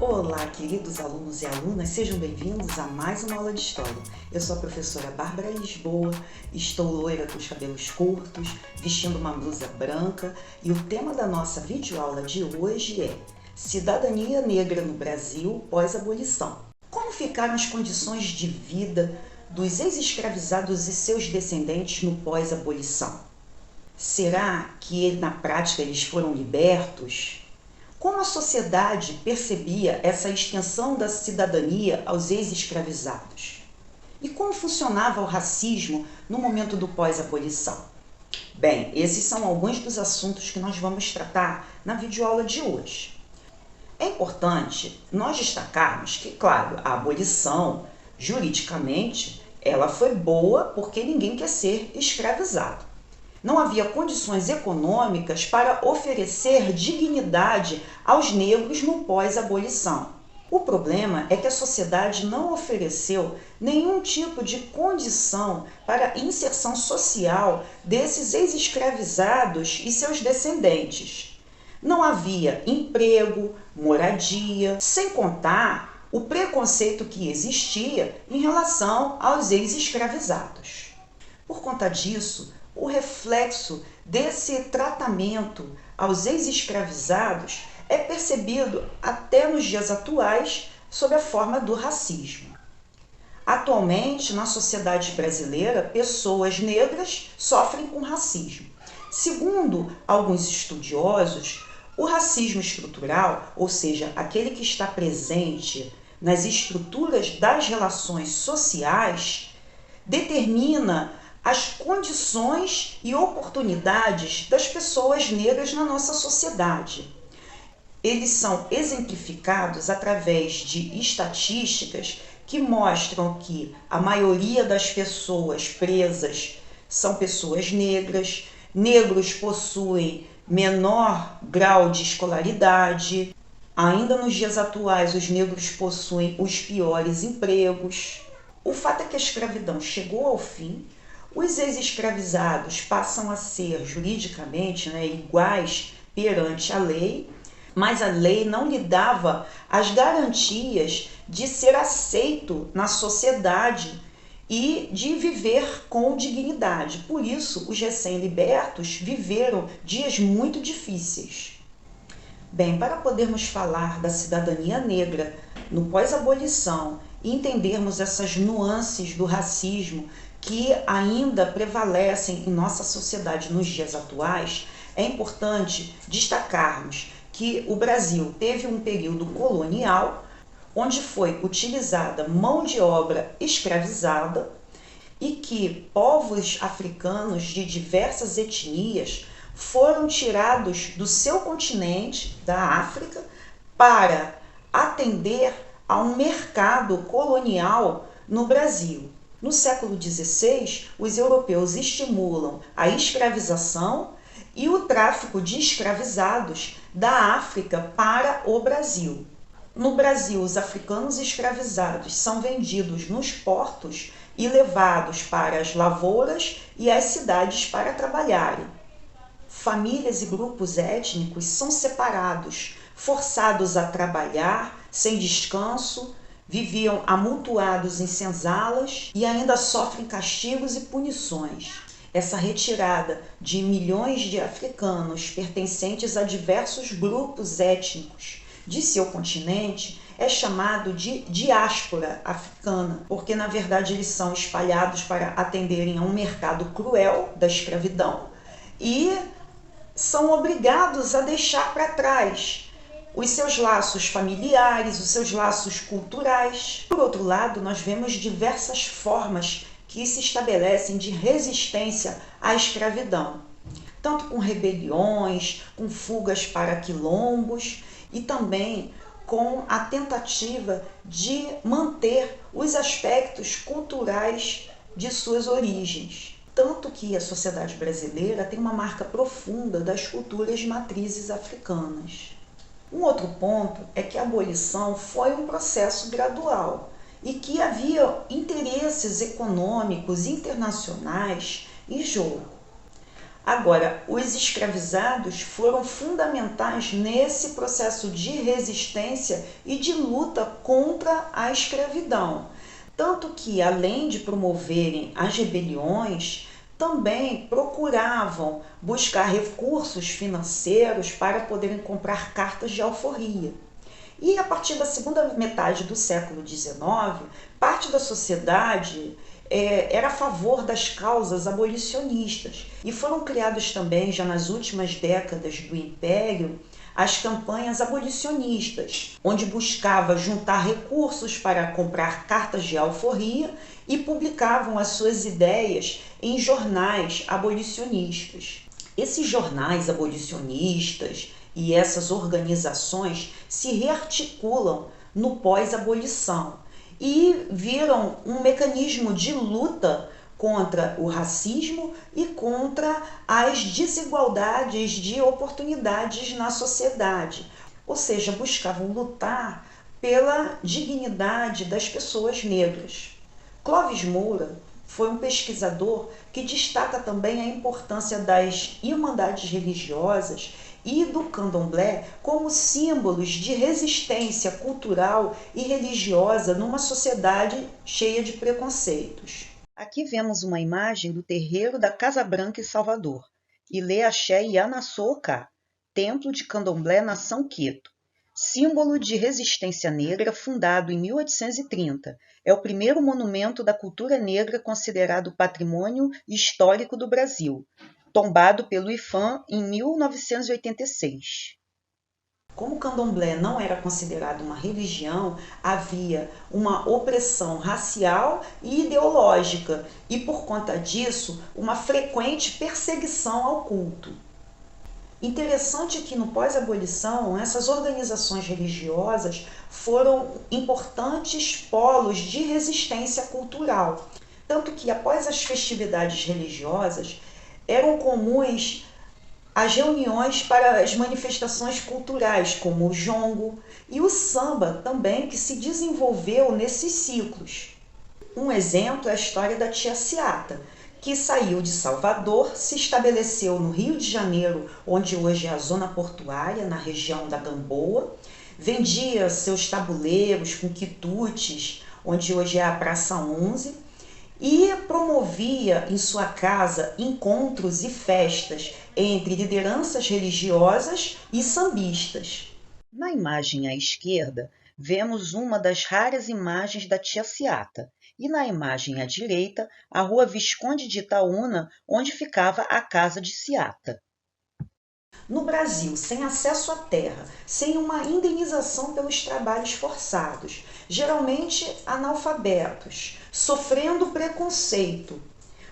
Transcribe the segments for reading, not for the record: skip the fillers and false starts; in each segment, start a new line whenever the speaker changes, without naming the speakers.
Olá, queridos alunos e alunas, sejam bem-vindos a mais uma aula de História. Eu sou a professora Bárbara Lisboa, estou loira com os cabelos curtos, vestindo uma blusa branca e o tema da nossa videoaula de hoje é Cidadania Negra no Brasil pós-abolição. Como ficaram as condições de vida dos ex-escravizados e seus descendentes no pós-abolição? Será que na prática eles foram libertos? Como a sociedade percebia essa extensão da cidadania aos ex-escravizados? E como funcionava o racismo no momento do pós-abolição? Bem, esses são alguns dos assuntos que nós vamos tratar na videoaula de hoje. É importante nós destacarmos que, claro, a abolição, juridicamente, ela foi boa porque ninguém quer ser escravizado. Não havia condições econômicas para oferecer dignidade aos negros no pós-abolição. O problema é que a sociedade não ofereceu nenhum tipo de condição para a inserção social desses ex-escravizados e seus descendentes. Não havia emprego, moradia, sem contar o preconceito que existia em relação aos ex-escravizados. Por conta disso, o reflexo desse tratamento aos ex-escravizados é percebido até nos dias atuais sob a forma do racismo. Atualmente, na sociedade brasileira, pessoas negras sofrem com racismo. Segundo alguns estudiosos, o racismo estrutural, ou seja, aquele que está presente nas estruturas das relações sociais, determina as condições e oportunidades das pessoas negras na nossa sociedade. Eles são exemplificados através de estatísticas que mostram que a maioria das pessoas presas são pessoas negras, negros possuem menor grau de escolaridade, ainda nos dias atuais os negros possuem os piores empregos. O fato é que a escravidão chegou ao fim. Os ex-escravizados passam a ser juridicamente iguais perante a lei, mas a lei não lhe dava as garantias de ser aceito na sociedade e de viver com dignidade. Por isso, os recém-libertos viveram dias muito difíceis. Bem, para podermos falar da cidadania negra no pós-abolição e entendermos essas nuances do racismo que ainda prevalecem em nossa sociedade nos dias atuais, é importante destacarmos que o Brasil teve um período colonial onde foi utilizada mão de obra escravizada e que povos africanos de diversas etnias foram tirados do seu continente, da África, para atender a um mercado colonial no Brasil. No século XVI, os europeus estimulam a escravização e o tráfico de escravizados da África para o Brasil. No Brasil, os africanos escravizados são vendidos nos portos e levados para as lavouras e as cidades para trabalharem. Famílias e grupos étnicos são separados, forçados a trabalhar sem descanso, viviam amontoados em senzalas e ainda sofrem castigos e punições. Essa retirada de milhões de africanos pertencentes a diversos grupos étnicos de seu continente é chamado de diáspora africana, porque na verdade eles são espalhados para atenderem a um mercado cruel da escravidão e são obrigados a deixar para trás os seus laços familiares, os seus laços culturais. Por outro lado, nós vemos diversas formas que se estabelecem de resistência à escravidão, tanto com rebeliões, com fugas para quilombos e também com a tentativa de manter os aspectos culturais de suas origens. Tanto que a sociedade brasileira tem uma marca profunda das culturas matrizes africanas. Um outro ponto é que a abolição foi um processo gradual e que havia interesses econômicos internacionais em jogo. Agora, os escravizados foram fundamentais nesse processo de resistência e de luta contra a escravidão. Tanto que, além de promoverem as rebeliões, também procuravam buscar recursos financeiros para poderem comprar cartas de alforria. E a partir da segunda metade do século XIX, parte da sociedade era a favor das causas abolicionistas. E foram criadas também, já nas últimas décadas do Império, as campanhas abolicionistas, onde buscava juntar recursos para comprar cartas de alforria e publicavam as suas ideias em jornais abolicionistas. Esses jornais abolicionistas e essas organizações se rearticulam no pós-abolição e viram um mecanismo de luta contra o racismo e contra as desigualdades de oportunidades na sociedade. Ou seja, buscavam lutar pela dignidade das pessoas negras. Clóvis Moura foi um pesquisador que destaca também a importância das irmandades religiosas e do candomblé como símbolos de resistência cultural e religiosa numa sociedade cheia de preconceitos. Aqui vemos uma imagem do terreiro da Casa Branca em Salvador, Ilê Axé Ianaçoká, templo de candomblé na São Queto, símbolo de resistência negra fundado em 1830. É o primeiro monumento da cultura negra considerado patrimônio histórico do Brasil, tombado pelo IPHAN em 1986. Como o candomblé não era considerado uma religião, havia uma opressão racial e ideológica e, por conta disso, uma frequente perseguição ao culto. Interessante que no pós-abolição, essas organizações religiosas foram importantes polos de resistência cultural. Tanto que, após as festividades religiosas, eram comuns as reuniões para as manifestações culturais, como o jongo e o samba também, que se desenvolveu nesses ciclos. Um exemplo é a história da Tia Ciata, que saiu de Salvador, se estabeleceu no Rio de Janeiro, onde hoje é a zona portuária, na região da Gamboa, vendia seus tabuleiros com quitutes, onde hoje é a Praça 11, e promovia em sua casa encontros e festas entre lideranças religiosas e sambistas. Na imagem à esquerda, vemos uma das raras imagens da Tia Ciata, e na imagem à direita, a Rua Visconde de Itaúna, onde ficava a casa de Ciata. No Brasil, sem acesso à terra, sem uma indenização pelos trabalhos forçados, geralmente analfabetos, sofrendo preconceito,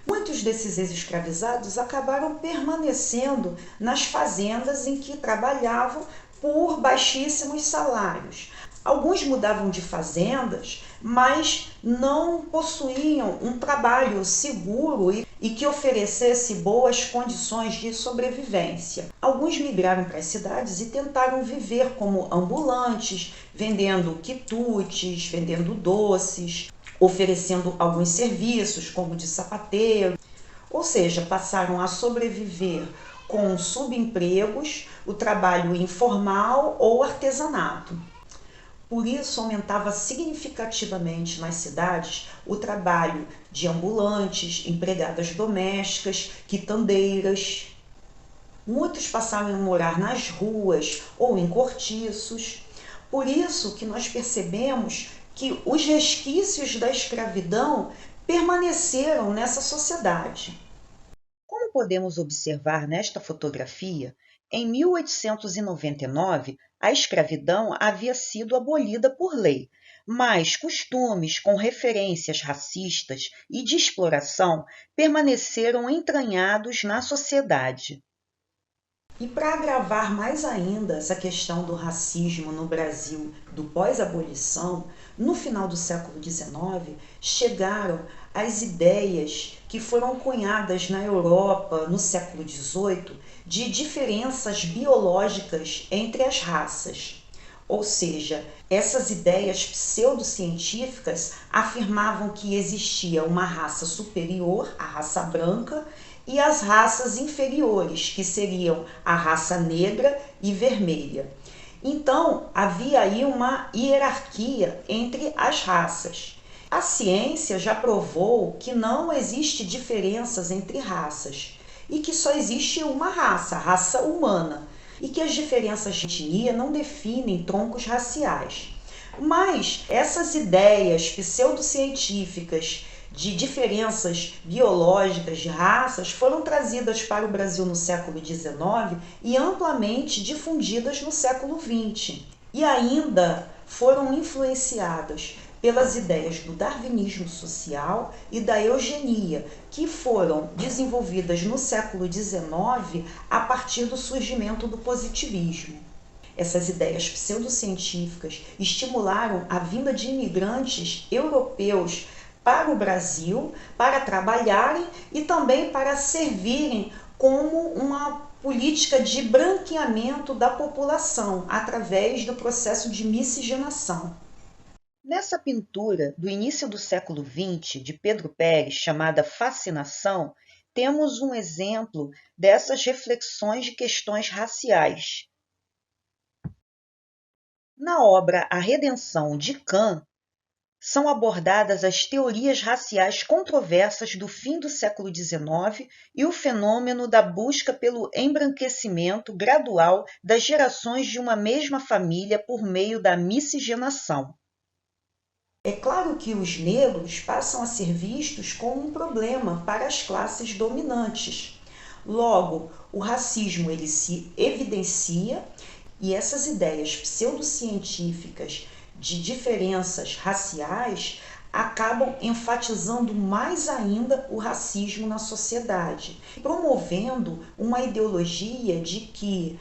muitos desses ex-escravizados acabaram permanecendo nas fazendas em que trabalhavam por baixíssimos salários. Alguns mudavam de fazendas, mas não possuíam um trabalho seguro e que oferecesse boas condições de sobrevivência. Alguns migraram para as cidades e tentaram viver como ambulantes, vendendo quitutes, vendendo doces, oferecendo alguns serviços, como de sapateiro. Ou seja, passaram a sobreviver com subempregos, o trabalho informal ou artesanato. Por isso, aumentava significativamente nas cidades o trabalho de ambulantes, empregadas domésticas, quitandeiras. Muitos passaram a morar nas ruas ou em cortiços. Por isso que nós percebemos que os resquícios da escravidão permaneceram nessa sociedade. Como podemos observar nesta fotografia, em 1899, a escravidão havia sido abolida por lei, mas costumes com referências racistas e de exploração permaneceram entranhados na sociedade. E para agravar mais ainda essa questão do racismo no Brasil do pós-abolição, no final do século XIX, chegaram as ideias que foram cunhadas na Europa no século XVIII de diferenças biológicas entre as raças. Ou seja, essas ideias pseudocientíficas afirmavam que existia uma raça superior, a raça branca, e as raças inferiores, que seriam a raça negra e vermelha. Então, havia aí uma hierarquia entre as raças. A ciência já provou que não existe diferenças entre raças e que só existe uma raça, a raça humana, e que as diferenças de etnia não definem troncos raciais. Mas essas ideias pseudocientíficas de diferenças biológicas de raças foram trazidas para o Brasil no século XIX e amplamente difundidas no século XX. E ainda foram influenciadas pelas ideias do darwinismo social e da eugenia, que foram desenvolvidas no século XIX a partir do surgimento do positivismo. Essas ideias pseudocientíficas estimularam a vinda de imigrantes europeus para o Brasil para trabalharem e também para servirem como uma política de branqueamento da população através do processo de miscigenação. Nessa pintura do início do século XX, de Pedro Pérez, chamada Fascinação, temos um exemplo dessas reflexões de questões raciais. Na obra A Redenção de Kant, são abordadas as teorias raciais controversas do fim do século XIX e o fenômeno da busca pelo embranquecimento gradual das gerações de uma mesma família por meio da miscigenação. É claro que os negros passam a ser vistos como um problema para as classes dominantes. Logo, o racismo ele se evidencia e essas ideias pseudocientíficas de diferenças raciais acabam enfatizando mais ainda o racismo na sociedade, promovendo uma ideologia de que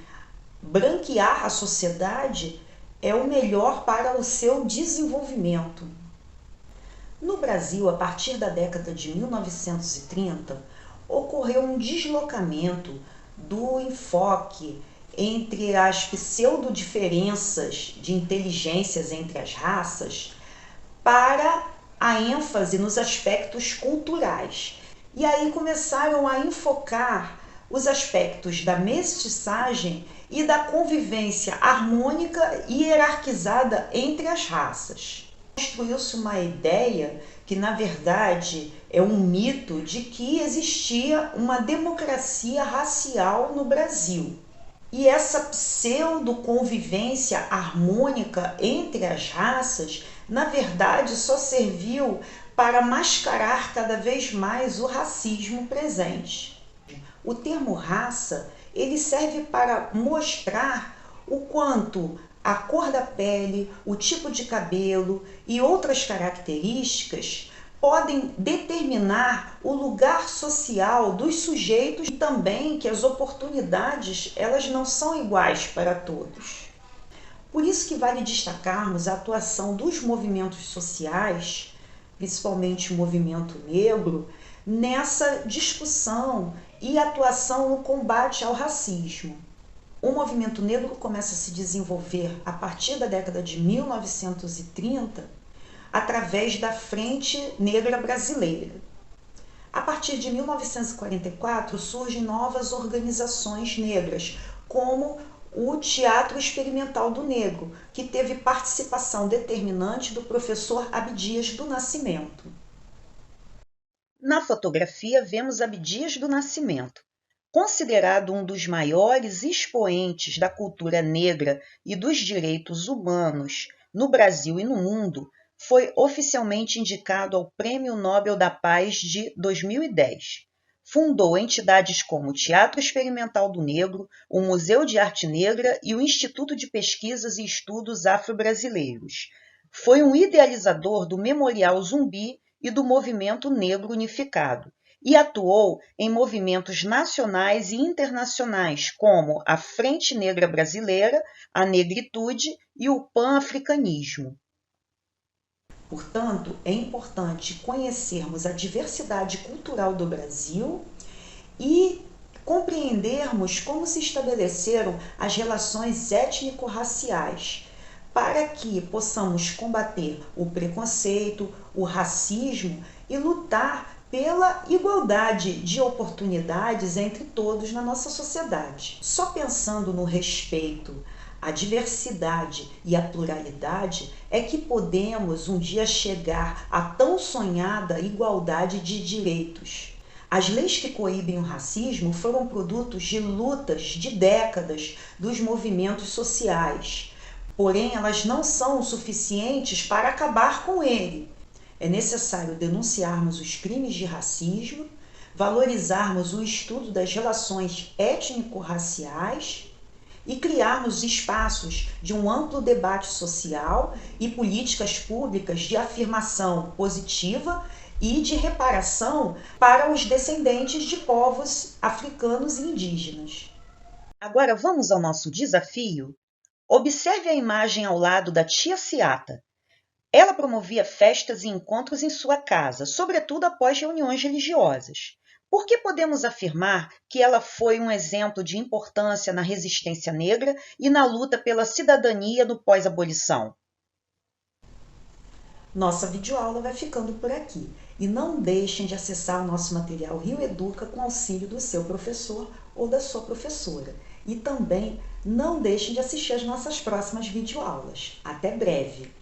branquear a sociedade é o melhor para o seu desenvolvimento. No Brasil, a partir da década de 1930, ocorreu um deslocamento do enfoque entre as pseudo-diferenças de inteligências entre as raças para a ênfase nos aspectos culturais. E aí começaram a enfocar os aspectos da mestiçagem e da convivência harmônica e hierarquizada entre as raças. Construiu-se uma ideia que, na verdade, é um mito de que existia uma democracia racial no Brasil. E essa pseudo-convivência harmônica entre as raças, na verdade, só serviu para mascarar cada vez mais o racismo presente. O termo raça, ele serve para mostrar o quanto a cor da pele, o tipo de cabelo e outras características podem determinar o lugar social dos sujeitos e também que as oportunidades elas não são iguais para todos. Por isso que vale destacarmos a atuação dos movimentos sociais, principalmente o movimento negro, nessa discussão e atuação no combate ao racismo. O movimento negro começa a se desenvolver a partir da década de 1930, através da Frente Negra Brasileira. A partir de 1944, surgem novas organizações negras, como o Teatro Experimental do Negro, que teve participação determinante do professor Abdias do Nascimento. Na fotografia, vemos Abdias do Nascimento. Considerado um dos maiores expoentes da cultura negra e dos direitos humanos no Brasil e no mundo, foi oficialmente indicado ao Prêmio Nobel da Paz de 2010. Fundou entidades como o Teatro Experimental do Negro, o Museu de Arte Negra e o Instituto de Pesquisas e Estudos Afro-Brasileiros. Foi um idealizador do Memorial Zumbi e do Movimento Negro Unificado, e atuou em movimentos nacionais e internacionais como a Frente Negra Brasileira, a Negritude e o Pan-Africanismo. Portanto, é importante conhecermos a diversidade cultural do Brasil e compreendermos como se estabeleceram as relações étnico-raciais, para que possamos combater o preconceito, o racismo e lutar pela igualdade de oportunidades entre todos na nossa sociedade. Só pensando no respeito à diversidade e à pluralidade é que podemos um dia chegar à tão sonhada igualdade de direitos. As leis que coíbem o racismo foram produtos de lutas de décadas dos movimentos sociais, porém elas não são suficientes para acabar com ele. É necessário denunciarmos os crimes de racismo, valorizarmos o estudo das relações étnico-raciais e criarmos espaços de um amplo debate social e políticas públicas de afirmação positiva e de reparação para os descendentes de povos africanos e indígenas. Agora vamos ao nosso desafio? Observe a imagem ao lado da tia Ciata. Ela promovia festas e encontros em sua casa, sobretudo após reuniões religiosas. Por que podemos afirmar que ela foi um exemplo de importância na resistência negra e na luta pela cidadania no pós-abolição? Nossa videoaula vai ficando por aqui. E não deixem de acessar o nosso material Rio Educa com auxílio do seu professor ou da sua professora. E também não deixem de assistir as nossas próximas videoaulas. Até breve!